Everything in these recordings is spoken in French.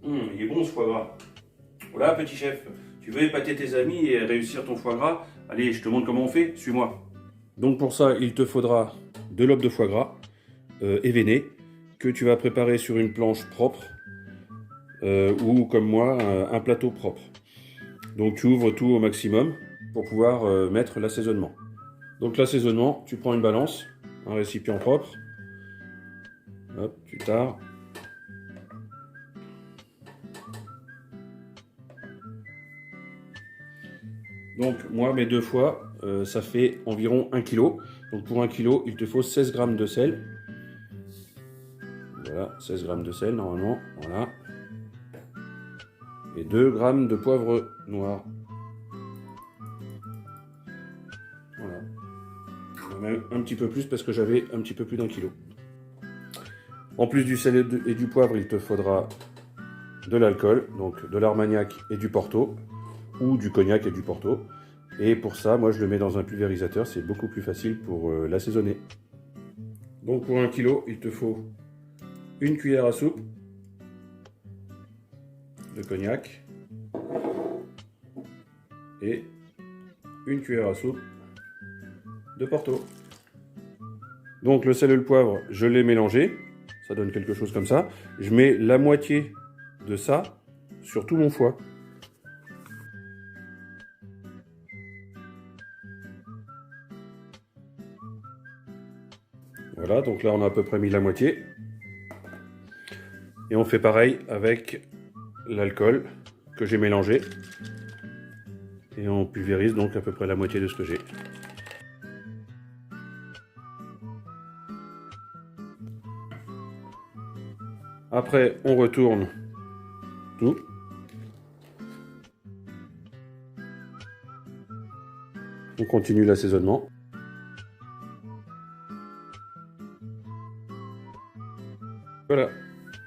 Il est bon ce foie gras. Voilà, petit chef, tu veux épater tes amis et réussir ton foie gras? Allez, je te montre comment on fait, suis-moi. Donc pour ça, il te faudra de l'obre de foie gras événé que tu vas préparer sur une planche propre ou comme moi, un plateau propre. Donc tu ouvres tout au maximum pour pouvoir mettre l'assaisonnement. Donc l'assaisonnement, tu prends une balance, un récipient propre, hop, tu tares. Donc moi mes deux fois, ça fait environ 1 kg. Donc pour 1 kg, il te faut 16 g de sel. Voilà, 16 g de sel normalement, voilà. Et 2 g de poivre noir. Voilà. Même un petit peu plus parce que j'avais un petit peu plus d'1 kg. En plus du sel et du poivre, il te faudra de l'alcool, donc de l'armagnac et du porto, ou du cognac et du porto. Et pour ça, moi je le mets dans un pulvérisateur, c'est beaucoup plus facile pour l'assaisonner. Donc pour 1 kg, il te faut une cuillère à soupe de cognac et une cuillère à soupe de porto. Donc le sel et le poivre, je l'ai mélangé, ça donne quelque chose comme ça. Je mets la moitié de ça sur tout mon foie. Voilà, donc là on a à peu près mis la moitié. Et on fait pareil avec l'alcool que j'ai mélangé. Et on pulvérise donc à peu près la moitié de ce que j'ai. Après, on retourne tout. On continue l'assaisonnement. Voilà,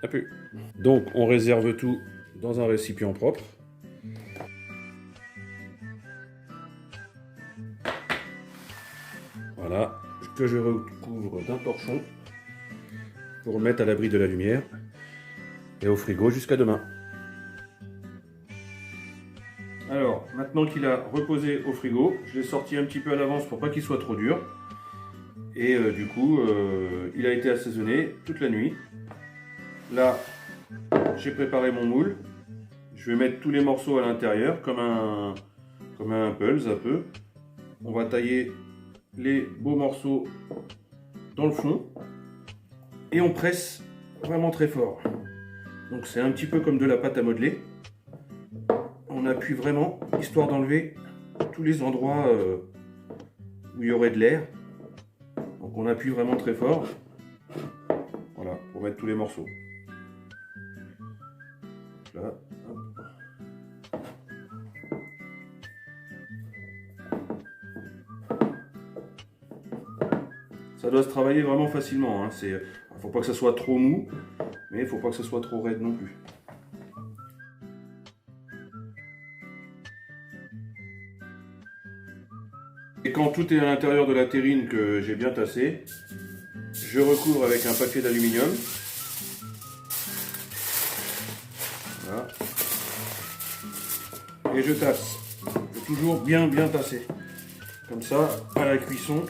a pu. Donc, on réserve tout dans un récipient propre. Voilà, que je recouvre d'un torchon pour le mettre à l'abri de la lumière et au frigo jusqu'à demain. Alors, maintenant qu'il a reposé au frigo, je l'ai sorti un petit peu à l'avance pour pas qu'il soit trop dur. Et du coup, il a été assaisonné toute la nuit. Là, j'ai préparé mon moule. Je vais mettre tous les morceaux à l'intérieur, comme un pulse un peu. On va tailler les beaux morceaux dans le fond. Et on presse vraiment très fort. Donc c'est un petit peu comme de la pâte à modeler. On appuie vraiment, histoire d'enlever tous les endroits où il y aurait de l'air. Donc on appuie vraiment très fort. Voilà, pour mettre tous les morceaux. Là, hop. Ça doit se travailler vraiment facilement. Hein. Faut pas que ça soit trop mou, mais il faut pas que ça soit trop raide non plus. Et quand tout est à l'intérieur de la terrine que j'ai bien tassé, je recouvre avec un papier d'aluminium. Voilà. Et je tasse. Je vais toujours bien tasser. Comme ça, à la cuisson,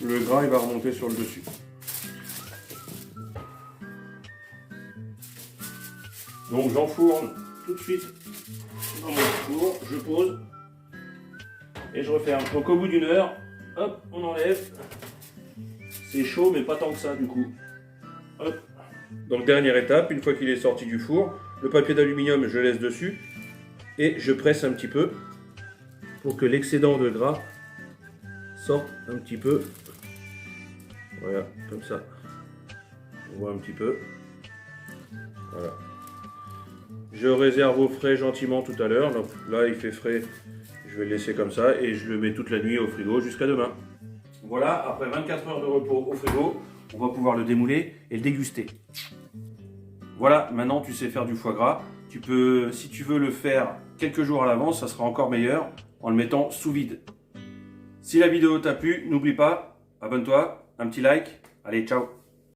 le gras il va remonter sur le dessus. Donc j'enfourne tout de suite dans mon four, je pose et je referme. Donc au bout d'une heure, hop, on enlève. C'est chaud mais pas tant que ça du coup. Hop. Donc dernière étape, une fois qu'il est sorti du four, le papier d'aluminium je laisse dessus et je presse un petit peu pour que l'excédent de gras sorte un petit peu. Voilà, comme ça. On voit un petit peu. Voilà. Je réserve au frais gentiment tout à l'heure. Donc là, il fait frais. Je vais le laisser comme ça et je le mets toute la nuit au frigo jusqu'à demain. Voilà, après 24 heures de repos au frigo, on va pouvoir le démouler et le déguster. Voilà, maintenant tu sais faire du foie gras. Tu peux, si tu veux le faire quelques jours à l'avance, ça sera encore meilleur en le mettant sous vide. Si la vidéo t'a plu, n'oublie pas, abonne-toi, un petit like. Allez, ciao!